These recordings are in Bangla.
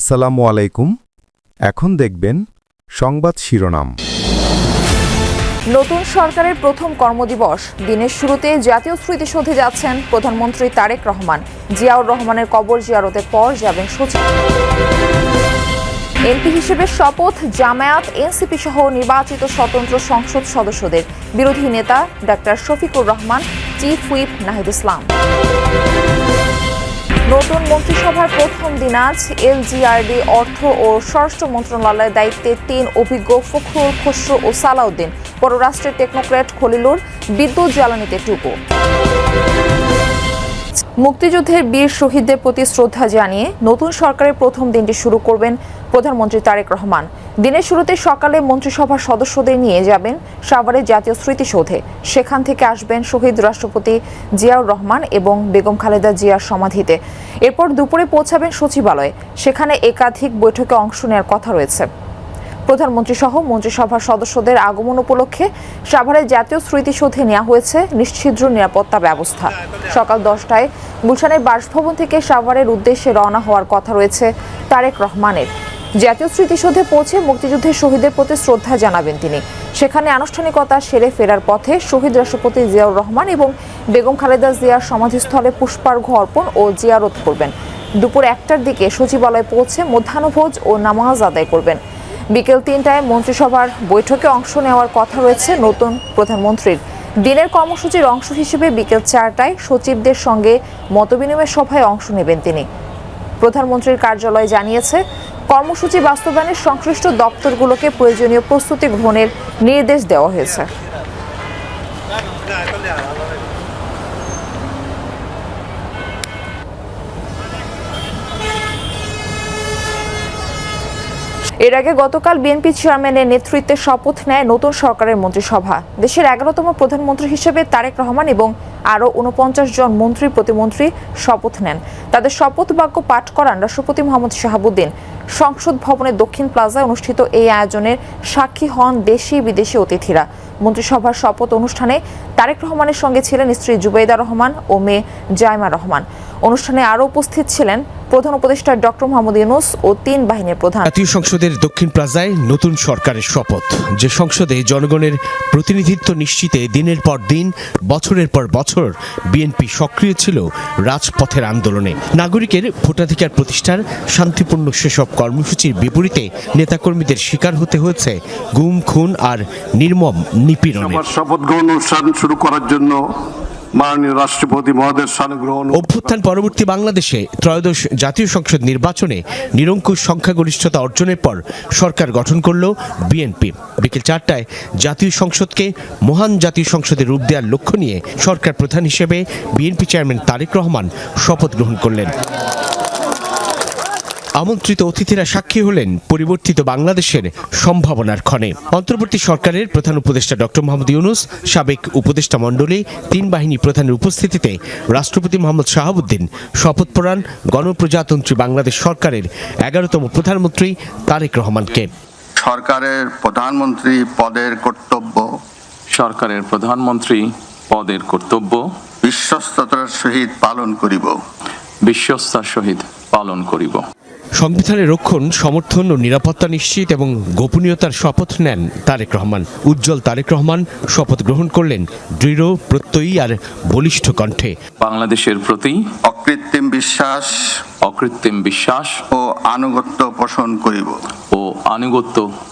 আসসালামু আলাইকুম। এখন দেখবেন সংবাদ শিরোনাম। নতুন সরকারের প্রথম কর্মদিবস। দিনের শুরুতে জাতীয় স্মৃতিসৌধে যাচ্ছেন প্রধানমন্ত্রী তারেক রহমান। জিয়াউর রহমানের কবর জিয়ারতের পর যাবেন সচিব। এমপি হিসেবে শপথ জামায়াত, এনসিপি সহ নির্বাচিত স্বতন্ত্র সংসদ সদস্যদের। বিরোধী নেতা doctor Shafiqur Rahman, chief whip Nahid Islam. নতুন মন্ত্রিসভার প্রথম দিন আজ। এলজিআরডি, অর্থ ও স্বরাষ্ট্র মন্ত্রণালয়ের দায়িত্বে 3 অভিজ্ঞ ফখরুল, খসরু ও সালাউদ্দিন। পররাষ্ট্রের টেকনোক্র্যাট খলিলুর, বিদ্যুৎ জ্বালানিতে টুকু। মুক্তিযুদ্ধের বীর শহীদদের প্রতি শ্রদ্ধা জানিয়ে নতুন সরকারের প্রথম দিনটি শুরু করবেন প্রধানমন্ত্রী তারেক রহমান। দিনের শুরুতে সকালে মন্ত্রিসভার সদস্যদের নিয়ে যাবেন সাভারের জাতীয় স্মৃতিসৌধে। সেখান থেকে আসবেন শহীদ রাষ্ট্রপতি জিয়াউর রহমান এবং বেগম খালেদা জিয়ার সমাধিতে। এরপর দুপুরে পৌঁছাবেন সচিবালয়ে। সেখানে একাধিক বৈঠকে অংশ নেওয়ার কথা রয়েছে। প্রধানমন্ত্রী সহ মন্ত্রিসভার সদস্যদের আগমন উপলক্ষে সাভারের জাতীয় স্মৃতিসৌধে নেওয়া হয়েছে নিশ্ছিদ্র নিরাপত্তা ব্যবস্থা। সকাল 10টায় গুলশানের বাসভবন থেকে সাভারের উদ্দেশ্যে রওনা হওয়ার কথা রয়েছে তারেক রহমানের। জাতীয় স্মৃতিসৌধে পৌঁছে মুক্তিযুদ্ধের শহীদদের প্রতি শ্রদ্ধা জানাবেন তিনি। সেখানে আনুষ্ঠানিকতা সেরে ফেরার পথে শহীদ রাষ্ট্রপতি জিয়াউর রহমান এবং বেগম খালেদা জিয়ার সমাধিস্থলে পুষ্পার্ঘ্য অর্পণ ও জিয়ারত করবেন। দুপুর 1টার দিকে সচিবালয়ে পৌঁছে মধ্যাহ্নভোজ ও নামাজ আদায় করবেন। বিকেল 3টায় মন্ত্রিসভার বৈঠকে অংশ নেওয়ার কথা রয়েছে নতুন প্রধানমন্ত্রীর। দিনের কর্মসূচির অংশ হিসেবে বিকেল 4টায় সচিবদের সঙ্গে মতবিনিময় সভায় অংশ নেবেন তিনি। প্রধানমন্ত্রীর কার্যালয় জানিয়েছে, কর্মসূচি বাস্তবায়নের সংশ্লিষ্ট দপ্তরগুলোকে প্রয়োজনীয় প্রস্তুতি গ্রহণের নির্দেশ দেওয়া হয়েছে। এর আগে গতকাল বিএনপি চেয়ারম্যানের নেতৃত্বে শপথ নেয় নতুন সরকারের মন্ত্রিসভা। দেশের 11তম প্রধানমন্ত্রী হিসেবে তারেক রহমান এবং আরও 49 জন মন্ত্রী প্রতিমন্ত্রী শপথ নেন। তাদের শপথ বাক্য পাঠ করান রাষ্ট্রপতি মোহাম্মদ শাহাবুদ্দিন। সংসদ ভবনের দক্ষিণ প্লাজায় অনুষ্ঠিত এই আয়োজনের সাক্ষী হন দেশি বিদেশি অতিথিরা। মন্ত্রিসভার শপথ অনুষ্ঠানে তারেক রহমানের সঙ্গে ছিলেন স্ত্রী জুবেইদা রহমান ও মেয়ে জাইমা রহমান। অনুষ্ঠানে আরও উপস্থিত ছিলেন প্রধান উপদেষ্টা ডক্টর মোহাম্মদ ইউনূস ও 3 বাহিনীর প্রধান। জাতীয় সংসদের দক্ষিণ প্লাজায় নতুন সরকারের শপথ, যে সংসদে জনগণের প্রতিনিধিত্ব নিশ্চিতে দিনের পর দিন, বছরের পর বছর বিএনপি সক্রিয় ছিল রাজপথের আন্দোলনে। নাগরিকের ভোটাধিকার প্রতিষ্ঠার শান্তিপূর্ণ সেসব কর্মসূচির বিপরীতে নেতাকর্মীদের শিকার হতে হয়েছে গুম, খুন আর নির্মম নিপীড়নে। শপথ গ্রহণ অনুষ্ঠান শুরু করার জন্য মাননীয় রাষ্ট্রপতি মহোদয়ের সানুগ্রহণ। অভ্যুত্থান পরবর্তী বাংলাদেশে ত্রয়োদশ জাতীয় সংসদ নির্বাচনে নিরঙ্কুশ সংখ্যাগরিষ্ঠতা অর্জনের পর সরকার গঠন করল বিএনপি। বিকেল 4টায় জাতীয় সংসদকে মহান জাতীয় সংসদের রূপ দেওয়ার লক্ষ্য নিয়ে সরকার প্রধান হিসেবে বিএনপি চেয়ারম্যান তারেক রহমান শপথ গ্রহণ করলেন। আমন্ত্রিত অতিথিরা সাক্ষী হলেন পরিবর্তিত বাংলাদেশের সম্ভাবনার ক্ষণে। অন্তর্বর্তী সরকারের প্রধান উপদেষ্টা ডক্টর মোহাম্মদ ইউনূস, সাবেক উপদেষ্টা মণ্ডলী, 3 বাহিনী প্রধানের উপস্থিতিতে রাষ্ট্রপতি মোহাম্মদ শাহাবুদ্দিন শপথ পড়ান গণপ্রজাতন্ত্রী বাংলাদেশ সরকারের 11তম প্রধানমন্ত্রী তারেক রহমানকে। সরকারের প্রধানমন্ত্রী পদের কর্তব্য বিশ্বস্ততার সহিত পালন করিব। সংবিধানের রক্ষণ, সমর্থন ও নিরাপত্তা নিশ্চিত এবং গোপনীয়তার শপথ নেন তারেক রহমান। উজ্জ্বল তারেক রহমান শপথ গ্রহণ করলেন দৃঢ়, প্রত্যয়ী আর বলিষ্ঠ কণ্ঠে। বাংলাদেশের প্রতি অকৃত্রিম বিশ্বাস ও আনুগত্য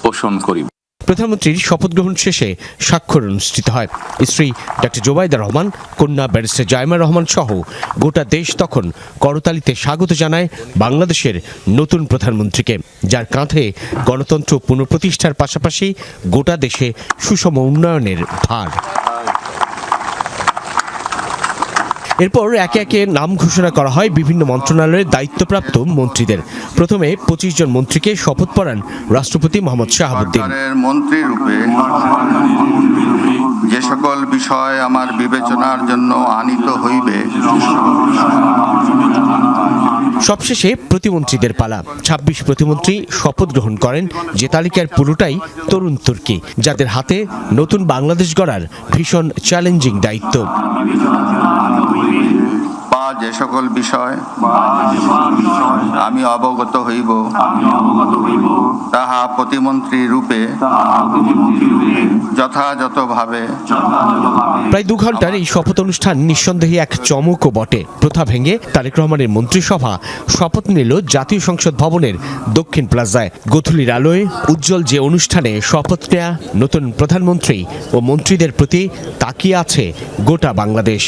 পোষণ করিব। প্রধানমন্ত্রীর শপথ গ্রহণ শেষে স্বাক্ষর অনুষ্ঠিত হয়। স্ত্রী ডক্টর জুবেইদা রহমান, কন্যা ব্যারিস্টার জাইমা রহমান সহ গোটা দেশ তখন করতালিতে স্বাগত জানায় বাংলাদেশের নতুন প্রধানমন্ত্রীকে, যার কাঁধে গণতন্ত্র পুনঃপ্রতিষ্ঠার পাশাপাশি গোটা দেশে সুষম উন্নয়নের ভার। এরপর একে একে নাম ঘোষণা করা হয় বিভিন্ন মন্ত্রণালয়ের দায়িত্বপ্রাপ্ত মন্ত্রীদের। প্রথমে 25 জন মন্ত্রীকে শপথ পড়ান রাষ্ট্রপতি মোহাম্মদ শাহাবুদ্দিন। মন্ত্রীরূপে যে সকল বিষয় আমার বিবেচনার জন্য আনিত হইবে। সবশেষে প্রতিমন্ত্রীদের পালা। 26 প্রতিমন্ত্রী শপথ গ্রহণ করেন, যে তালিকার পুরোটাই তরুণ তুর্কি, যাদের হাতে নতুন বাংলাদেশ গড়ার ভীষণ চ্যালেঞ্জিং দায়িত্ব। যে সকল বিষয় আমি অবগত হইব তাহা প্রতিমন্ত্রী রূপে যথাযথভাবে প্রায় 2 ঘন্টার এই শপথ অনুষ্ঠান নিঃসন্দেহে এক চমকও বটে। প্রথা ভেঙে তারেক রহমানের মন্ত্রিসভা শপথ নিল জাতীয় সংসদ ভবনের দক্ষিণ প্লাজায়। গোধূলির আলোয় উজ্জ্বল যে অনুষ্ঠানে শপথ নেয়া নতুন প্রধানমন্ত্রী ও মন্ত্রীদের প্রতি তাকিয়ে আছে গোটা বাংলাদেশ।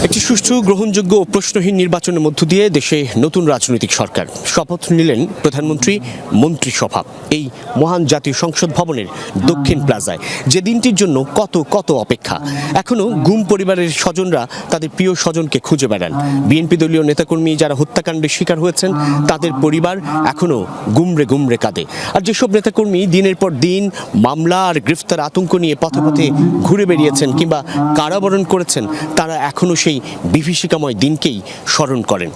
একটি সুষ্ঠু, গ্রহণযোগ্য ও প্রশ্নহীন নির্বাচনের মধ্য দিয়ে দেশে নতুন রাজনৈতিক সরকার শপথ নিলেন প্রধানমন্ত্রী, মন্ত্রিসভা এই মহান জাতীয় সংসদ ভবনের দক্ষিণ প্লাজায়। যে দিনটির জন্য কত কত অপেক্ষা। এখনো গুম পরিবারের স্বজনরা তাদের প্রিয় স্বজনকে খুঁজে বেড়ান। বিএনপি দলীয় নেতাকর্মী যারা হত্যাকাণ্ডের শিকার হয়েছেন তাদের পরিবার এখনো গুমরে গুমরে কাঁদে। আর যেসব নেতাকর্মী দিনের পর দিন মামলা আর গ্রেফতার আতঙ্ক নিয়ে পথে পথে ঘুরে বেরিয়েছেন কিংবা কারাবরণ করেছেন, তারা এখনো সেই বিভীষিকাময় দিনকেই স্মরণ করেন।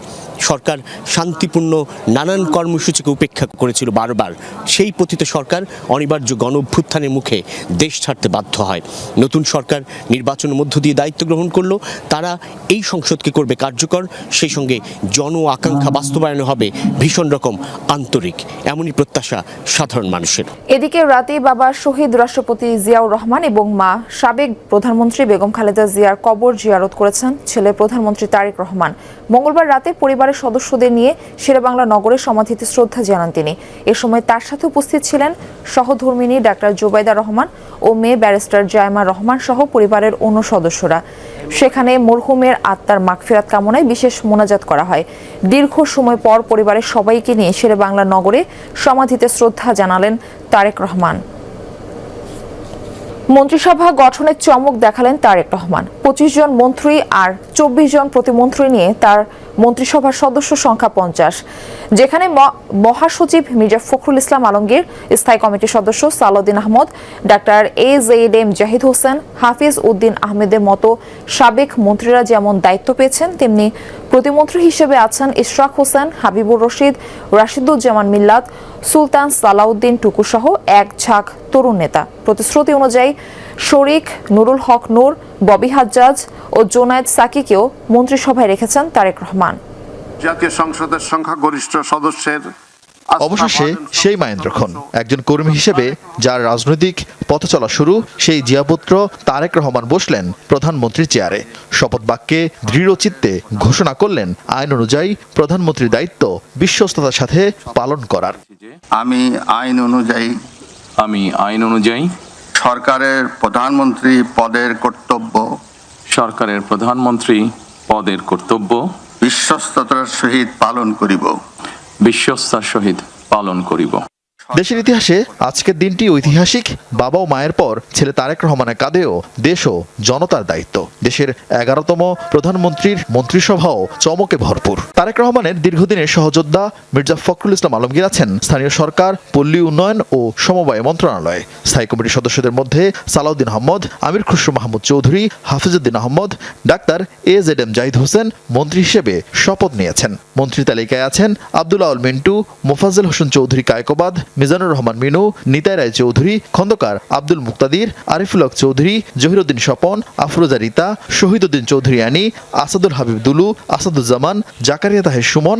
সরকার শান্তিপূর্ণ নানান কর্মসূচিকে উপেক্ষা করেছিল বারবার। সেই পতিত সরকার অনিবার্য গণ অভ্যুত্থানের মুখে দেশ ছাড়তে বাধ্য হয়। নতুন সরকার নির্বাচনের মধ্য দিয়ে দায়িত্ব গ্রহণ করলো। তারা এই সংসদকে করবে কার্যকর, সেই সঙ্গে জন আকাঙ্ক্ষা বাস্তবায়ন হবে ভীষণ রকম আন্তরিক, এমনই প্রত্যাশা সাধারণ মানুষের। এদিকে রাতে বাবা শহীদ রাষ্ট্রপতি জিয়াউর রহমান এবং মা সাবেক প্রধানমন্ত্রী বেগম খালেদা জিয়ার কবর জিয়ারত করেছেন ছেলে প্রধানমন্ত্রী তারেক রহমান। মঙ্গলবার রাতে পরিবারের সদস্যদের নিয়ে শেরেবাংলা নগরের সমাধিতে শ্রদ্ধা জানান তিনি। এ সময় তার সাথে উপস্থিত ছিলেন সহধর্মিনী ডাক্তার জোবাইদা রহমান ও মেয়ে ব্যারিস্টার জায়মা রহমান সহ পরিবারের অন্য সদস্যরা। সেখানে মরহুমের আত্মার মাগফিরাত কামনায় বিশেষ মোনাজাত করা হয়। দীর্ঘ সময় পর পরিবারের সবাইকে নিয়ে শেরেবাংলা নগরে সমাধিতে শ্রদ্ধা জানালেন তারেক রহমান। মন্ত্রিসভা গঠনের চমক দেখালেন তারেক রহমান। 25 জন মন্ত্রী আর 24 জন প্রতিমন্ত্রী নিয়ে তার মন্ত্রিসভার সদস্য সংখ্যা 50, যেখানে মহাসচিব মির্জা ফখরুল ইসলাম আলমগীর, স্থায়ী কমিটির সদস্য সালাউদ্দিন আহমদ, ডাক্তার AZM জাহিদ হোসেন, হাফিজ উদ্দিন আহমেদের মতো সাবেক মন্ত্রীরা যেমন দায়িত্ব পেয়েছেন, তেমনি প্রতিমন্ত্রী হিসেবে আছেন ইশরাক হোসেন, হাবিবুর রশিদ, রাশিদুজ্জামান মিল্লাত, সুলতান সালাউদ্দিন টুকু সহ এক ঝাঁক তরুণ নেতা। প্রতিশ্রুতি অনুযায়ী শরীক, নুরুল হক নূর, ববি হাজ্জাজ ও জোনায়েদ সাকিকেও মন্ত্রিসভায় রেখেছেন তারেক রহমান। জাতীয় সংসদের সংখ্যাগরিষ্ঠ সদস্যের অবশেষে সেই মাহেন্দ্রক্ষণ একজন কর্মী হিসেবে যার রাজনৈতিক পথ চলা শুরু, সেই জিয়াপুত্র তারেক রহমান বসলেন প্রধানমন্ত্রীর চেয়ারে। শপথ বাক্যে দৃঢ়চিত্তে ঘোষণা করলেন আইন অনুযায়ী প্রধানমন্ত্রীর দায়িত্ব বিশ্বস্ততার সাথে পালন করার। আমি আইন অনুযায়ী সরকারের প্রধানমন্ত্রী পদের কর্তব্য বিশ্বস্ততার সহিত পালন করিব। দেশের ইতিহাসে আজকের দিনটি ঐতিহাসিক। বাবা ও মায়ের পর ছেলে তারেক রহমানের কাঁধেও দেশ ও জনতার দায়িত্ব। দেশের 11তম প্রধানমন্ত্রীর মন্ত্রিসভাও চমকে ভরপুর। তারেক রহমানের দীর্ঘদিনের সহযোদ্ধা মির্জা ফখরুল ইসলাম আলমগীর আছেন স্থানীয় সরকার, পল্লী উন্নয়ন ও সমবায় মন্ত্রণালয়ে। স্থায়ী কমিটির সদস্যদের মধ্যে সালাউদ্দিন আহমদ, আমির খুসরো মাহমুদ চৌধুরী, হাফিজউদ্দিন আহমদ, ডাক্তার AZM জাহিদ হোসেন মন্ত্রী হিসেবে শপথ নিয়েছেন। মন্ত্রী তালিকায় আছেন আব্দুল আউল মিন্টু, মোফাজ্জল হোসেন চৌধুরী কায়কোবাদ, মিজানুর রহমান মিনু, নিতাই রায় চৌধুরী, খন্দকার আব্দুল মুক্তাদির, আরিফুল হক চৌধুরী, জহিরুদ্দিন স্বপন, আফরোজা রিতা, শহীদউদ্দিন চৌধুরী আনি, আসাদুল হাবিব দুলু, আসাদুজ্জামান, জাকারিয়া তাহের সুমন,